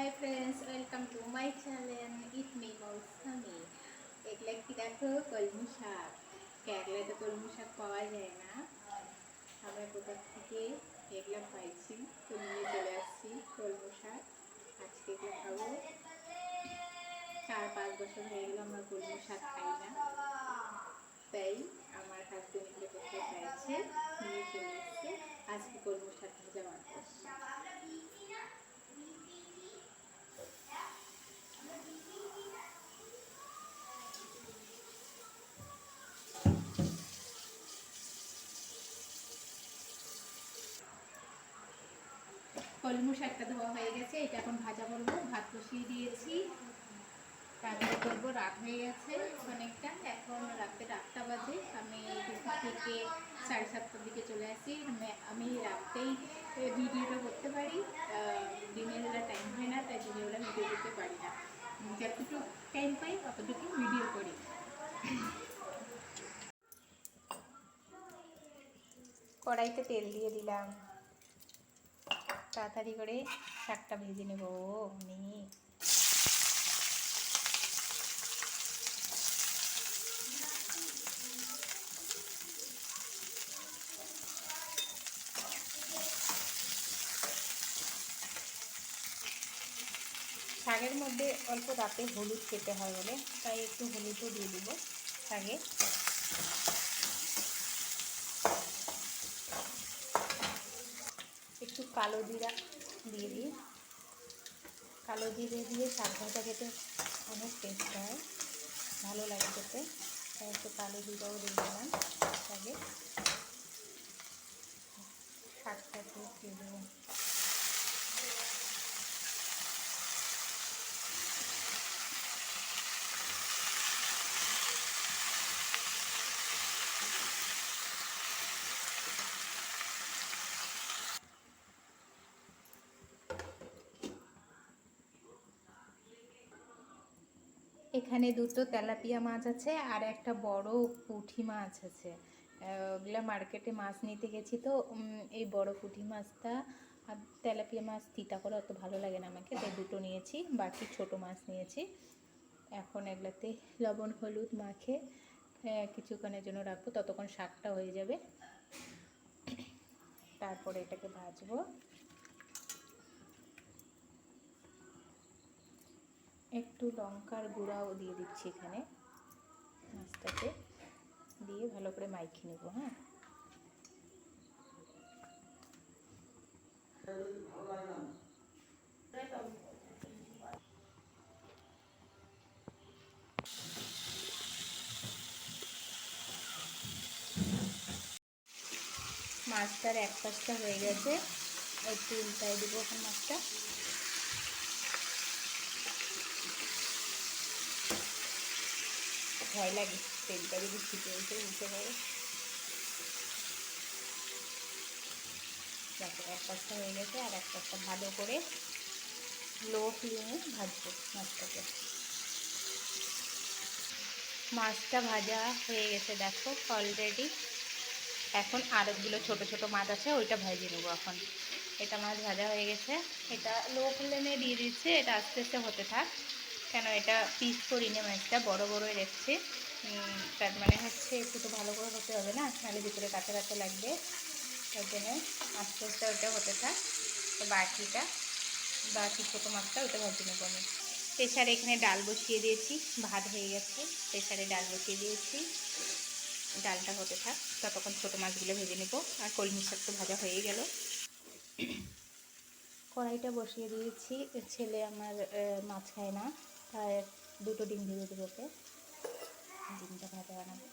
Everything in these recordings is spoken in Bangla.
High friends, welcome to my channel it me Mousumi. এগুলা কি দেখো, কলমি শাক। কেরলায় তো কলমি শাক পাওয়া যায় না। আমরা কোথা থেকে এগুলা পাইছি, তো নিয়ে চলে আসছি কলমি শাক। আজকে এগুলো খাবো। 4-5 বছর হয়ে গেলো আমরা কলমি শাক খাই না, তাই আমার হাজবেন্ড এগুলো করতে চাইছে, নিয়ে চলে এসছে। আজকে কলমি শাক ভাজা বানাবো। কলমি শাকটা ধোয়া হয়ে গেছে, এটা এখন ভাজা করবো। ভাত বসিয়ে দিয়েছি, তারপরে করবো। রাত হয়ে গেছে অনেকটা, এখন রাতে 8টা বাজে। আমি ডিউটি থেকে 7:30টার দিকে চলে আসি। আমি রাতেই ভিডিওটা করতে পারি, দিনের বেলা টাইম হয় না, তাই দিনের বেলা ভিডিও করতে পারি না। যতটুকু টাইম পাই ততটুকু ভিডিও করি। কড়াইতে তেল দিয়ে দিলাম, তাড়াতাড়ি করে শাকটা ভেজে নেব। অনেক শাকের মধ্যে অল্প রাতে হলুদ খেতে হয় বলে, তাই একটু হলুদও দিয়ে দেবো শাকে। একটু কালো জিরা দিয়ে দিই। কালো জিরে দিয়ে শাক ভাজা খেতে অনেক টেস্ট হয়, ভালো লাগে খেতে, তাই একটু কালো জিরাও দিয়ে দিলাম শাকে। শাকটা দিয়ে দেবো। এখানে দুটো তেলাপিয়া মাছ আছে আর একটা বড় পুঁটি মাছ আছে। ওগুলা মার্কেটে মাছ নিতে গেছি, তো এই বড় পুঁটি মাছটা আর তেলাপিয়া মাছ তিতা করে অত ভালো লাগে না আমাকে, তাই দুটো নিয়েছি। বাকি ছোট মাছ নিয়েছি। এখন এগুলাতে লবণ হলুদ মাখে কিছুক্ষণের জন্য রাখবো, ততক্ষণ শাকটা হয়ে যাবে। তারপরে এটাকে ভাজবো। একটু লঙ্কার গুঁড়াও দিয়ে দিচ্ছি এখানে মাছটাতে, দিয়ে ভালো করে মাখিয়ে নেব। হ্যাঁ, মাছটার এক পাশটা হয়ে গেছে, একটু উল্টায় দেবো এখন মাছটা। ভয় লাগে তেলটা যদি ছিটে উঠে উঠে পড়ে। দেখো, এক পাশটা হয়ে গেছে, আর এক পাশটা ভালো করে লো ফ্লেমে ভাজবো মাছটাকে। মাছটা ভাজা হয়ে গেছে দেখো অলরেডি। এখন আরেকগুলো ছোট ছোট মাছ আছে, ওইটা ভেজে নেবো এখন। এটা মাছ ভাজা হয়ে গেছে, এটা লো ফ্লেমে দিয়ে দিচ্ছে। এটা আস্তে আস্তে হতে থাক, কেন এটা পিস করিনি, মাছটা বড় বড়ই রেখেছে। তার মানে হচ্ছে একটু তো ভালো করে হতে হবে না, নাহলে ভিতরে কাঁচা কাঁচা লাগবে। তার জন্য আস্তে আস্তে ওটা হতে থাক। তো বাকি ছোটো মাছটা ওটা ভাজে নেবো আমি। প্রেসারে এখানে ডাল বসিয়ে দিয়েছি, ভাত হয়ে গেছে, প্রেসারে ডাল বসিয়ে দিয়েছি। ডালটা হতে থাক, ততক্ষণ ছোটো মাছগুলো ভেজে নেব। আর কলমি শাক তো ভাজা হয়েই গেল। কড়াইটা বসিয়ে দিয়েছি। ছেলে আমার মাছ খায় না, তাই দুটো ডিম ভেজে দেবো ওকে। ডিমটা ভাজা বানাবো।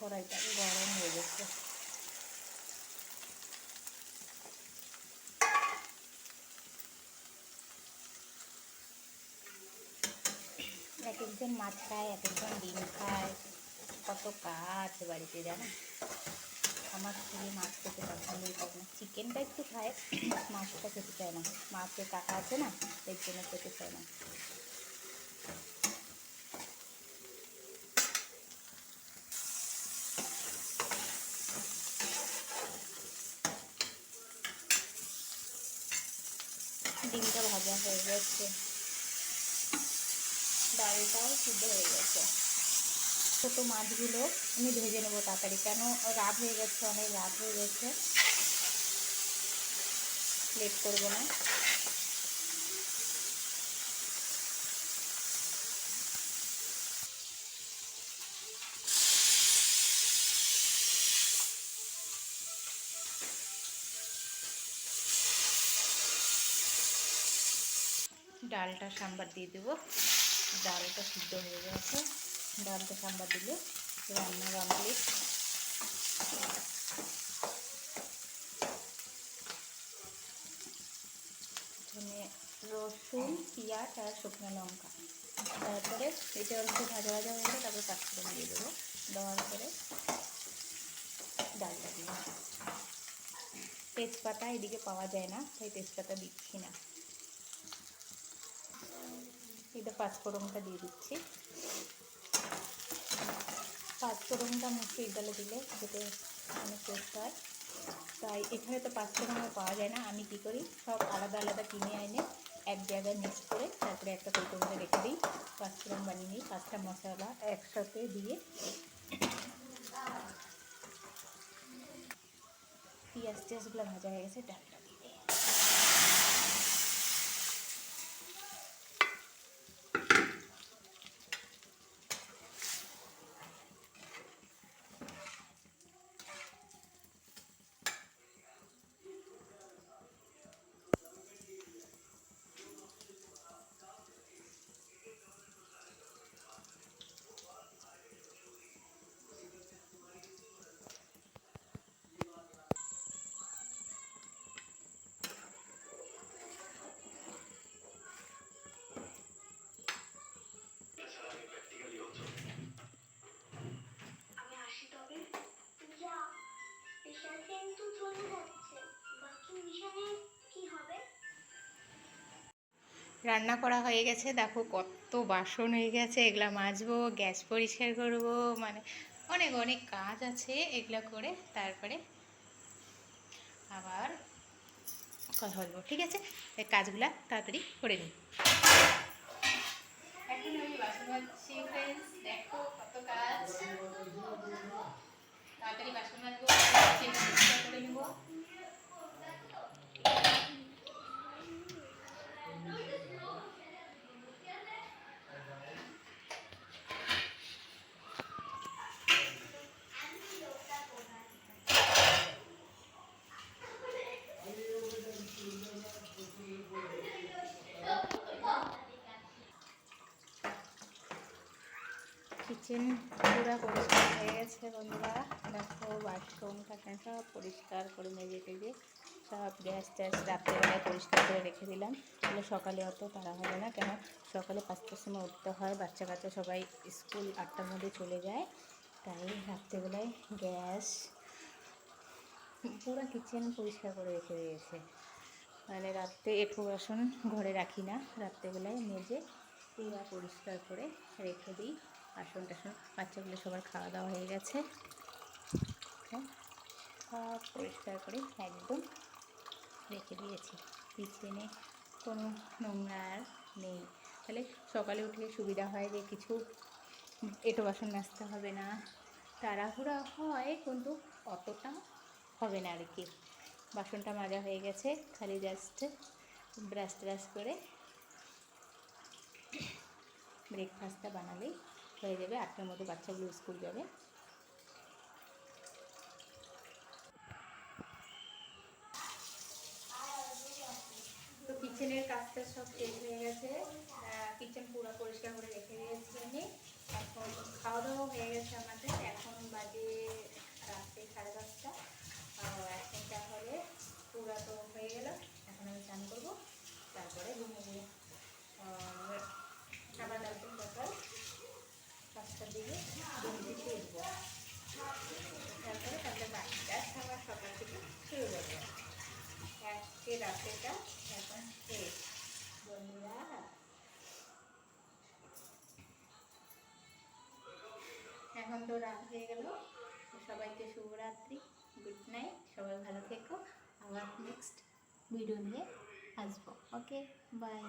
কড়াইটা গরম হয়ে গেছে। এক একজন মাছ খায়, এক একজন ডিম খায়, কত কাজ বাড়িতে জানো। আমার ছেলে মাছ খেতে পছন্দই করে না, চিকেনটা একটু খায়, মাছটা খেতে চায় না। মাছের কাটা আছে না, এর জন্য খেতে চায় না। ডিমটা ভাজা হয়ে গেছে, ডালটাও সিদ্ধ হয়ে গেছে। ছোটো মাছগুলো আমি ভেজে নেবো তাড়াতাড়ি, কেন রাত হয়ে গেছে, অনেক রাত হয়ে গেছে, লেট করবো না। ডালটা সাম্বার দিয়ে দেবো, ডালটা সিদ্ধ হয়ে গেছে, ডালটা সাম্বার দিলে রান্না কমপ্লিট। এখানে রসুন, পেঁয়াজ আর শুকনো লঙ্কা, তারপরে এটা একটু ভাজা ভাজা হয়ে গেলে তারপরে পাঁচফোড়ন দিয়ে দেবো, দেওয়ার পরে ডালটা দিয়ে তেজপাতা এদিকে পাওয়া যায় না, তাই তেজপাতা দিচ্ছি না। এটা পাঁচফোড়নটা দিয়ে দিচ্ছি। পাঁচফোড়নটা মুসুরির ডালে দিলে খেতে অনেক টেস্ট হয়, তাই এখানে তো পাঁচফোড়ন পাওয়া যায় না। আমি কী করি, সব আলাদা আলাদা কিনে এনে এক জায়গায় মিক্স করে তারপরে একটা কৌটো করে রেখে দিই, পাঁচফোড়ন বানিয়ে নিই। 5টা মশলা একসাথে দিয়ে পেঁয়াজ টেস্টগুলো ভাজা হয়ে গেছে, ডালটা দিয়ে দিই। রান্না করা হয়ে গেছে, দেখো কত বাসন হয়ে গেছে, এগুলা মাজবো, গ্যাস পরিষ্কার করব, মানে অনেক অনেক কাজ আছে। এগুলো করে তারপরে আবার কথা বলবো, ঠিক আছে? এই কাজগুলা তাড়াতাড়ি করে নিই। এখন আমি বাসন মাজছি ফ্রেন্ডস, দেখো কত কাজ, তাড়াতাড়ি বাসন মাজবো, পরিষ্কার করে নেবো। কিচেন পুরো পরিষ্কার হয়ে গেছে বন্ধুরা, দেখো বাথরুম টাথরুম সব পরিষ্কার করে মেজে টেজে সব গ্যাস ট্যাস রাত্রেবেলায় পরিষ্কার করে রেখে দিলাম। তাহলে সকালে অত তাড়া হবে না, কেন সকালে 5টার সময় উঠতে হয়, বাচ্চা কাচ্চা সবাই স্কুল 8টার মধ্যে চলে যায়, তাই রাত্রেবেলায় গ্যাস পুরো কিচেন পরিষ্কার করে রেখে দিয়েছে। মানে রাত্রে একটু বাসন ঘরে রাখি না, রাত্রেবেলায় মেজে পুরো পরিষ্কার করে রেখে দিই। বাসন টাসন বাচ্চাগুলো সবার খাওয়া দাওয়া হয়ে গেছে, সব পরিষ্কার করে একদম রেখে দিয়েছি। কিচেনে কোনো নোংরা আর নেই, তাহলে সকালে উঠলে সুবিধা হয় যে কিছু এঁটো বাসন মাজতে হবে না, তাড়াহুড়া হয় কিন্তু অতটা হবে না আর কি। বাসনটা মাজা হয়ে গেছে, খালি জাস্ট ব্রাশ ট্রাশ করে ব্রেকফাস্টটা বানালেই হয়ে যাবে। 8টার মধ্যে বাচ্চাগুলো স্কুল যাবে। তো কিচেনের কাজটা সব শেষ হয়ে গেছে, কিচেন পুরো পরিষ্কার করে রেখে দিয়েছি আমি। এখন খাওয়া দাওয়া হয়ে গেছে আমাদের, এখন বাজে রাত্রে 10:30। এখন তাহলে পুরা তো হয়ে গেল, এখন আমি স্নান করবো, তারপরে ঘুমিয়ে আবার কালকে সকাল 5টার দিকে ঘুম থেকে উঠবো, তারপরে তাদের বাচ্চা খাবার সকাল থেকে শুরু করবো। আজকে রাতেটা এখন শেষ বন্ধুরা। এখন তো রাত হয়ে গেল, সবাইকে শুভরাত্রি, গুড নাইট, সবাই ভালো থেকো। আবার নেক্সট ভিডিও নিয়ে আসবো। ওকে, বাই।